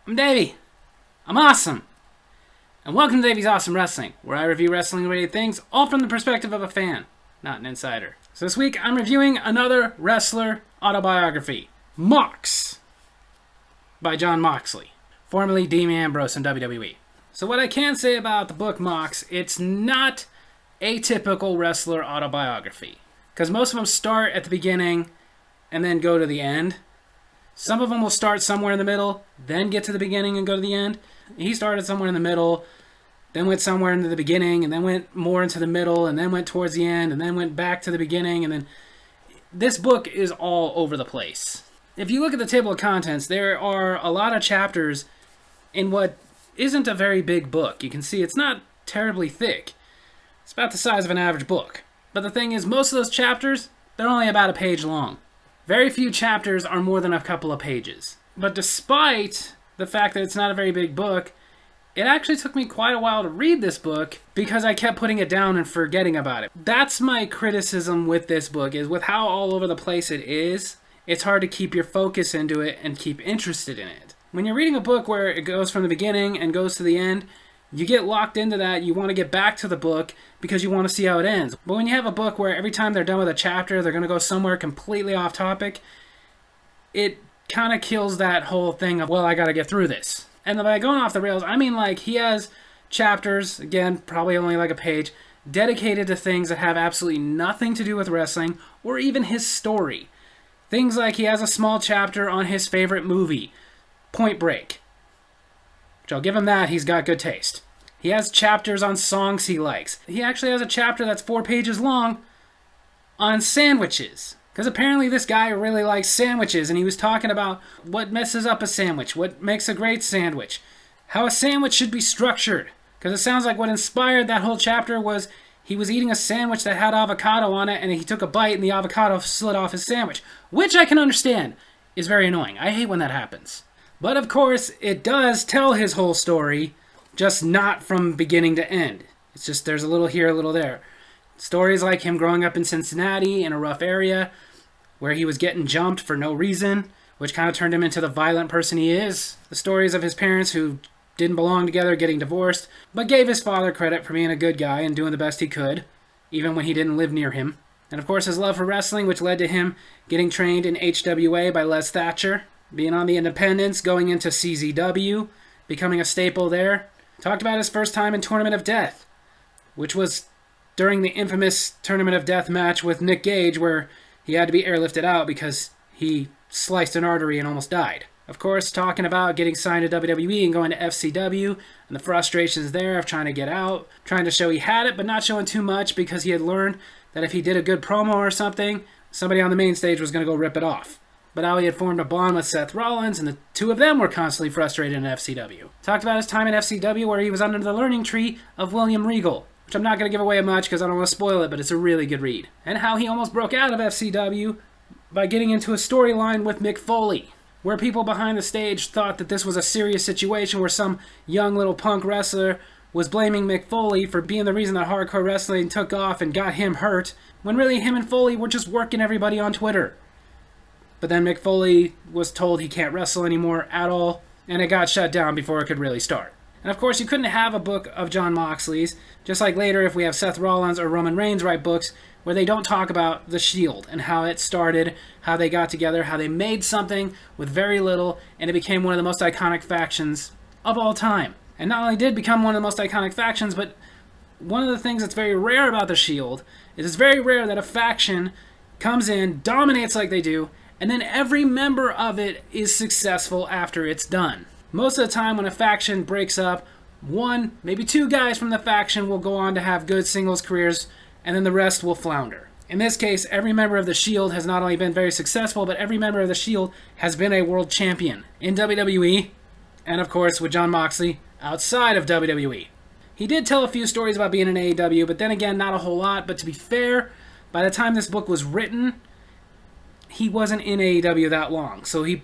I'm Davy. I'm awesome. And welcome to Davy's Awesome Wrestling, where I review wrestling-related things, all from the perspective of a fan, not an insider. So this week, I'm reviewing another wrestler autobiography, Mox, by Jon Moxley, formerly Dean Ambrose in WWE. So what I can say about the book Mox, it's not a typical wrestler autobiography, because most of them start at the beginning and then go to the end. Some of them will start somewhere in the middle, then get to the beginning and go to the end. He started somewhere in the middle, then went somewhere into the beginning, and then went more into the middle, and then went towards the end, and then went back to the beginning, and then... This book is all over the place. If you look at the table of contents, there are a lot of chapters in what isn't a very big book. You can see it's not terribly thick. It's about the size of an average book. But the thing is, most of those chapters, they're only about a page long. Very few chapters are more than a couple of pages. But despite the fact that it's not a very big book, it actually took me quite a while to read this book because I kept putting it down and forgetting about it. That's my criticism with this book, is with how all over the place it is, it's hard to keep your focus into it and keep interested in it. When you're reading a book where it goes from the beginning and goes to the end, you get locked into that, you want to get back to the book because you want to see how it ends. But when you have a book where every time they're done with a chapter, they're going to go somewhere completely off topic, it kind of kills that whole thing of, well, I got to get through this. And by going off the rails, I mean like he has chapters, again, probably only like a page, dedicated to things that have absolutely nothing to do with wrestling or even his story. Things like he has a small chapter on his favorite movie, Point Break. Which I'll give him that, he's got good taste. He has chapters on songs he likes. He actually has a chapter that's 4 pages long on sandwiches. Because apparently this guy really likes sandwiches, and he was talking about what messes up a sandwich, what makes a great sandwich, how a sandwich should be structured. Because it sounds like what inspired that whole chapter was he was eating a sandwich that had avocado on it, and he took a bite and the avocado slid off his sandwich. Which I can understand is very annoying. I hate when that happens. But of course, it does tell his whole story, just not from beginning to end. It's just there's a little here, a little there. Stories like him growing up in Cincinnati in a rough area where he was getting jumped for no reason, which kind of turned him into the violent person he is. The stories of his parents who didn't belong together getting divorced, but gave his father credit for being a good guy and doing the best he could, even when he didn't live near him. And of course his love for wrestling, which led to him getting trained in HWA by Les Thatcher, being on the independents, going into CZW, becoming a staple there. Talked about his first time in Tournament of Death, which was during the infamous Tournament of Death match with Nick Gage, where he had to be airlifted out because he sliced an artery and almost died. Of course, talking about getting signed to WWE and going to FCW, and the frustrations there of trying to get out, trying to show he had it, but not showing too much because he had learned that if he did a good promo or something, somebody on the main stage was going to go rip it off. But how he had formed a bond with Seth Rollins, and the two of them were constantly frustrated in FCW. Talked about his time in FCW where he was under the learning tree of William Regal, which I'm not going to give away much because I don't want to spoil it, but it's a really good read. And how he almost broke out of FCW by getting into a storyline with Mick Foley, where people behind the stage thought that this was a serious situation where some young little punk wrestler was blaming Mick Foley for being the reason that hardcore wrestling took off and got him hurt, when really him and Foley were just working everybody on Twitter. But then Mick Foley was told he can't wrestle anymore at all, and it got shut down before it could really start. And of course, you couldn't have a book of Jon Moxley's, just like later if we have Seth Rollins or Roman Reigns write books where they don't talk about the Shield and how it started, how they got together, how they made something with very little, and it became one of the most iconic factions of all time. And not only did it become one of the most iconic factions, but one of the things that's very rare about the Shield is it's very rare that a faction comes in, dominates like they do, and then every member of it is successful after it's done. Most of the time when a faction breaks up, 1, maybe 2 guys from the faction will go on to have good singles careers, and then the rest will flounder. In this case, every member of the Shield has not only been very successful, but every member of the Shield has been a world champion in WWE, and of course with Jon Moxley, outside of WWE. He did tell a few stories about being in AEW, but then again, not a whole lot. But to be fair, by the time this book was written, he wasn't in AEW that long. So he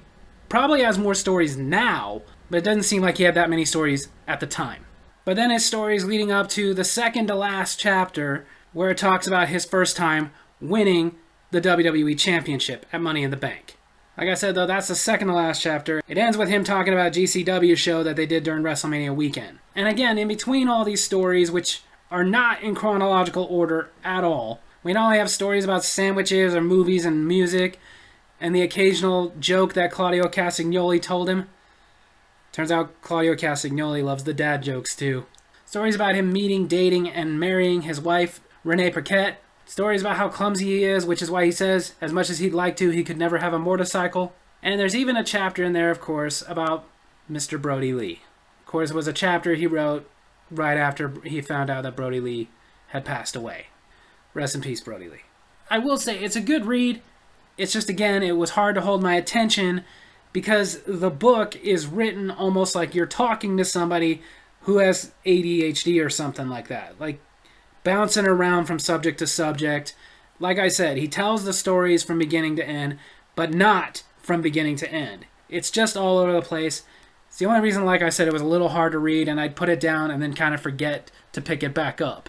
probably has more stories now, but it doesn't seem like he had that many stories at the time. But then his stories leading up to the second to last chapter, where it talks about his first time winning the WWE Championship at Money in the Bank. Like I said, though, that's the second to last chapter. It ends with him talking about GCW show that they did during WrestleMania weekend. And again, in between all these stories, which are not in chronological order at all, we not only have stories about sandwiches or movies and music, and the occasional joke that Claudio Castagnoli told him. Turns out Claudio Castagnoli loves the dad jokes too. Stories about him meeting, dating, and marrying his wife, Renee Paquette. Stories about how clumsy he is, which is why he says, as much as he'd like to, he could never have a motorcycle. And there's even a chapter in there, of course, about Mr. Brody Lee. Of course, it was a chapter he wrote right after he found out that Brody Lee had passed away. Rest in peace, Brody Lee. I will say, it's a good read. It's just, again, it was hard to hold my attention because the book is written almost like you're talking to somebody who has ADHD or something like that. Like, bouncing around from subject to subject. Like I said, he tells the stories from beginning to end, but not from beginning to end. It's just all over the place. It's the only reason, like I said, it was a little hard to read, and I'd put it down and then kind of forget to pick it back up.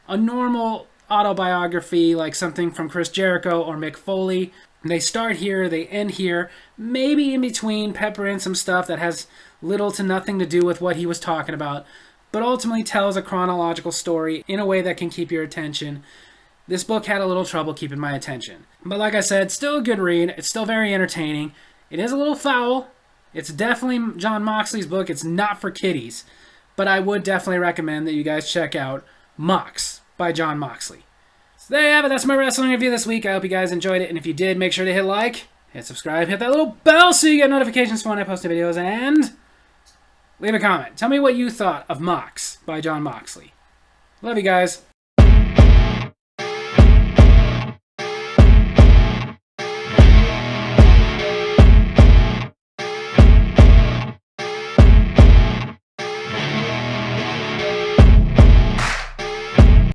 A normal autobiography, like something from Chris Jericho or Mick Foley, they start here, they end here, maybe in between pepper in some stuff that has little to nothing to do with what he was talking about, but ultimately tells a chronological story in a way that can keep your attention. This book had a little trouble keeping my attention. But like I said, still a good read. It's still very entertaining. It is a little foul. It's definitely Jon Moxley's book. It's not for kiddies. But I would definitely recommend that you guys check out Mox by Jon Moxley. So there you have it. That's my wrestling review this week. I hope you guys enjoyed it. And if you did, make sure to hit like, hit subscribe, hit that little bell so you get notifications for when I post new videos, and leave a comment. Tell me what you thought of Mox by Jon Moxley. Love you guys.